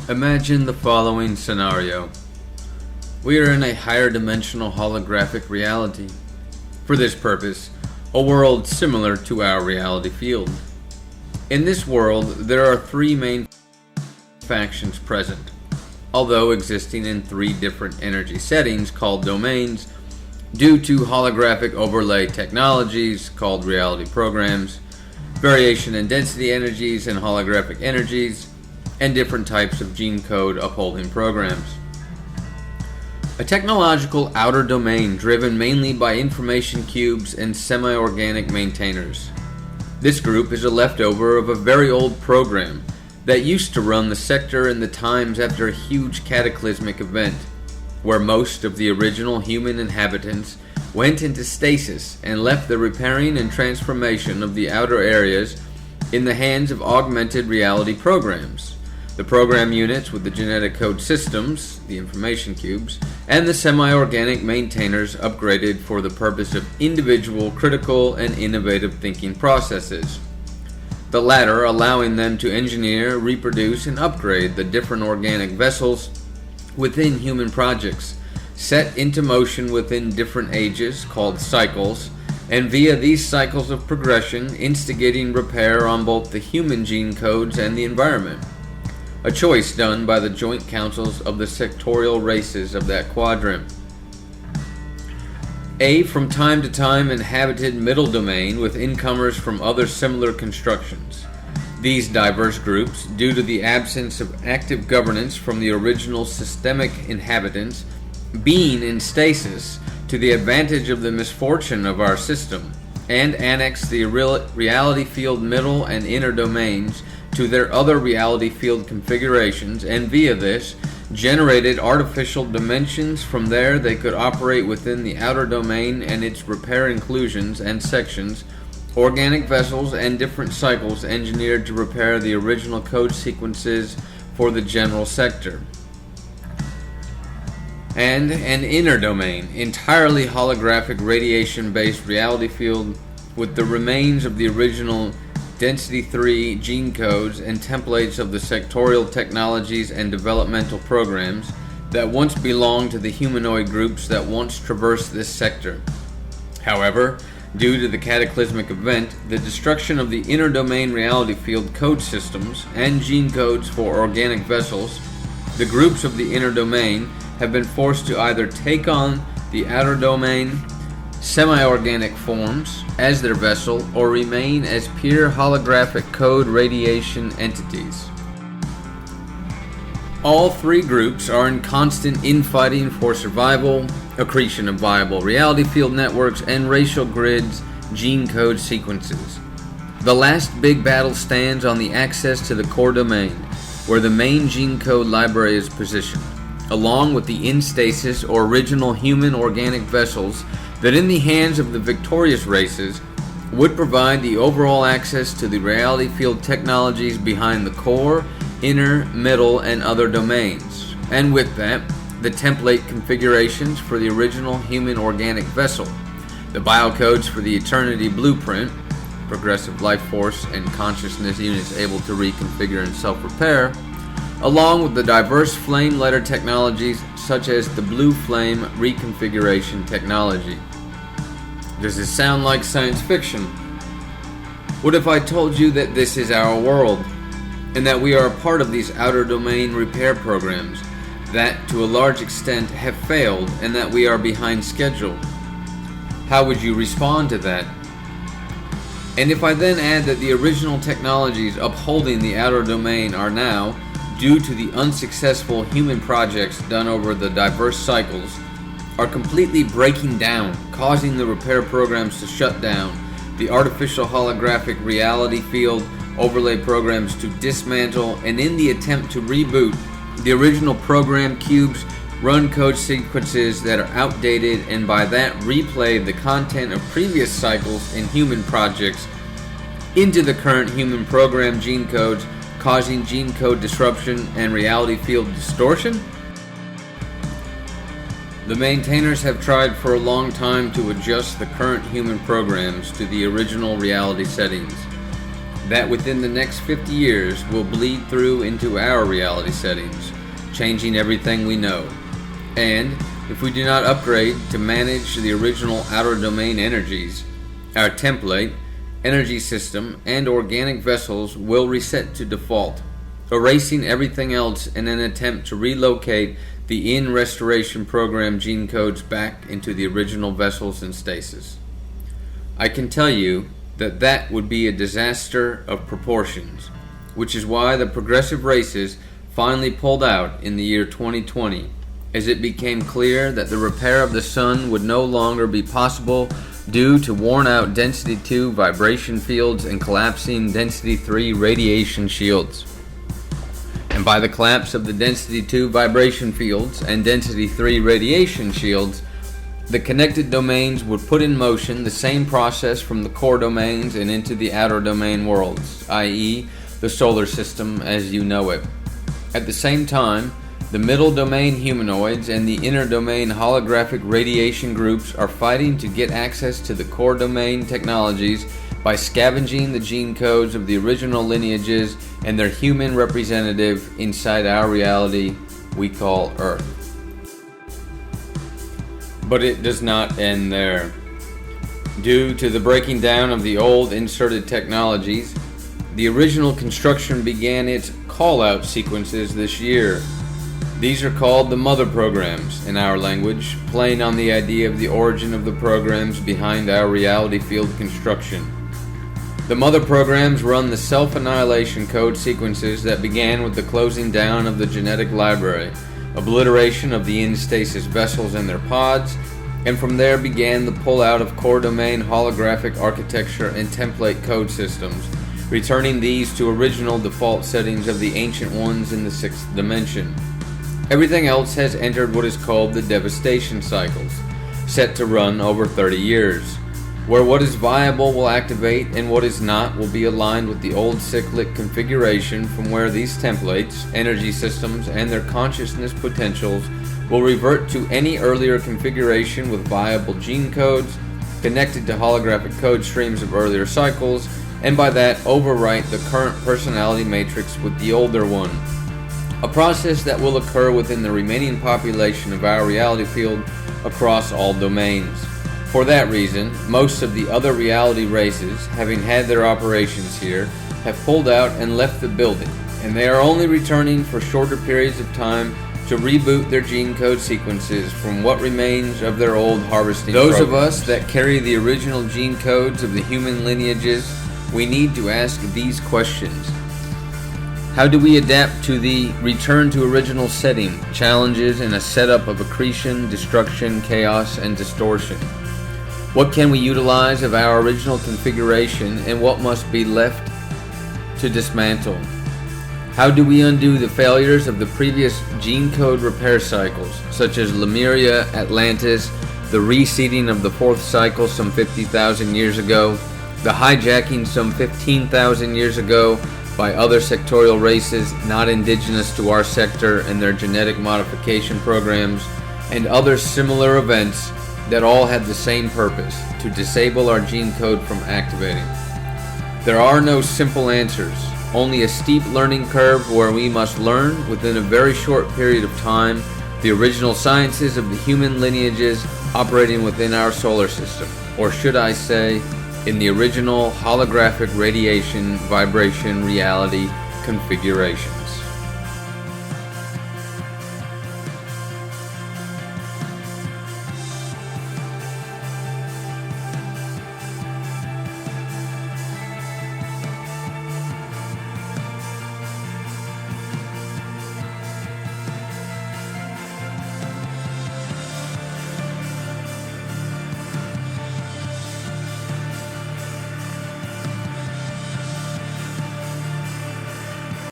Imagine the following scenario. We are in a higher dimensional holographic reality. For this purpose, a world similar to our reality field. In this world, there are three main factions present, although existing in three different energy settings called domains, due to holographic overlay technologies called reality programs, variation in density energies and holographic energies, and different types of gene code upholding programs. A technological outer domain driven mainly by information cubes and semi-organic maintainers. This group is a leftover of a very old program that used to run the sector in the times after a huge cataclysmic event, where most of the original human inhabitants went into stasis and left the repairing and transformation of the outer areas in the hands of augmented reality programs. The program units with the genetic code systems, the information cubes, and the semi-organic maintainers upgraded for the purpose of individual, critical, and innovative thinking processes. The latter allowing them to engineer, reproduce, and upgrade the different organic vessels within human projects, set into motion within different ages called cycles, and via these cycles of progression instigating repair on both the human gene codes and the environment. A choice done by the joint councils of the sectorial races of that quadrant. A from time to time inhabited middle domain with incomers from other similar constructions. These diverse groups, due to the absence of active governance from the original systemic inhabitants, being in stasis to the advantage of the misfortune of our system, and annex the reality field middle and inner domains to their other reality field configurations, and via this generated artificial dimensions. From there they could operate within the outer domain and its repair inclusions and sections, organic vessels and different cycles engineered to repair the original code sequences for the general sector. And an inner domain, entirely holographic radiation-based reality field with the remains of the original Density 3 gene codes and templates of the sectorial technologies and developmental programs that once belonged to the humanoid groups that once traversed this sector. However, due to the cataclysmic event, the destruction of the inner domain reality field code systems and gene codes for organic vessels, the groups of the inner domain have been forced to either take on the outer domain semi-organic forms as their vessel or remain as pure holographic code radiation entities. All three groups are in constant infighting for survival, accretion of viable reality field networks, and racial grids gene code sequences. The last big battle stands on the access to the core domain, where the main gene code library is positioned, along with the in-stasis or original human organic vessels that in the hands of the victorious races would provide the overall access to the reality field technologies behind the core, inner, middle, and other domains, and with that, the template configurations for the original human organic vessel, the biocodes for the eternity blueprint, progressive life force and consciousness units able to reconfigure and self-repair, along with the diverse flame letter technologies such as the blue flame reconfiguration technology. Does this sound like science fiction? What if I told you that this is our world, and that we are a part of these outer domain repair programs that, to a large extent, have failed, and that we are behind schedule? How would you respond to that? And if I then add that the original technologies upholding the outer domain are now, due to the unsuccessful human projects done over the diverse cycles, are completely breaking down, causing the repair programs to shut down, the artificial holographic reality field overlay programs to dismantle, and in the attempt to reboot, the original program cubes run code sequences that are outdated, and by that replay the content of previous cycles in human projects into the current human program gene codes, causing gene code disruption and reality field distortion? The maintainers have tried for a long time to adjust the current human programs to the original reality settings. that within the next 50 years will bleed through into our reality settings, changing everything we know. And if we do not upgrade to manage the original outer domain energies, our template, energy system, and organic vessels will reset to default, erasing everything else in an attempt to relocate the in-restoration program gene codes back into the original vessels in stasis. I can tell you that that would be a disaster of proportions, which is why the progressive races finally pulled out in the year 2020, as it became clear that the repair of the sun would no longer be possible due to worn-out density 2 vibration fields and collapsing density 3 radiation shields. And by the collapse of the density 2 vibration fields and density 3 radiation shields, the connected domains would put in motion the same process from the core domains and into the outer domain worlds, i.e. the solar system as you know it. At the same time, the middle domain humanoids and the inner domain holographic radiation groups are fighting to get access to the core domain technologies by scavenging the gene codes of the original lineages and their human representative inside our reality we call Earth. But it does not end there. Due to the breaking down of the old inserted technologies, the original construction began its call-out sequences this year. These are called the mother programs in our language, playing on the idea of the origin of the programs behind our reality field construction. The mother programs run the self-annihilation code sequences that began with the closing down of the genetic library, obliteration of the in-stasis vessels and their pods, and from there began the pull-out of core domain holographic architecture and template code systems, returning these to original default settings of the ancient ones in the 6th dimension. Everything else has entered what is called the devastation cycles, set to run over 30 years, where what is viable will activate and what is not will be aligned with the old cyclic configuration, from where these templates, energy systems, and their consciousness potentials will revert to any earlier configuration with viable gene codes connected to holographic code streams of earlier cycles, and by that overwrite the current personality matrix with the older one. A process that will occur within the remaining population of our reality field across all domains. For that reason, most of the other reality races, having had their operations here, have pulled out and left the building, and they are only returning for shorter periods of time to reboot their gene code sequences from what remains of their old harvesting programs. Those of us that carry the original gene codes of the human lineages, we need to ask these questions. How do we adapt to the return to original setting, challenges in a setup of accretion, destruction, chaos, and distortion? What can we utilize of our original configuration, and what must be left to dismantle? How do we undo the failures of the previous gene code repair cycles, such as Lemuria, Atlantis, the reseeding of the 4th cycle some 50,000 years ago, the hijacking some 15,000 years ago by other sectorial races not indigenous to our sector and their genetic modification programs, and other similar events that all had the same purpose, to disable our gene code from activating? There are no simple answers, only a steep learning curve where we must learn within a very short period of time the original sciences of the human lineages operating within our solar system, or should I say, in the original holographic radiation vibration reality configuration.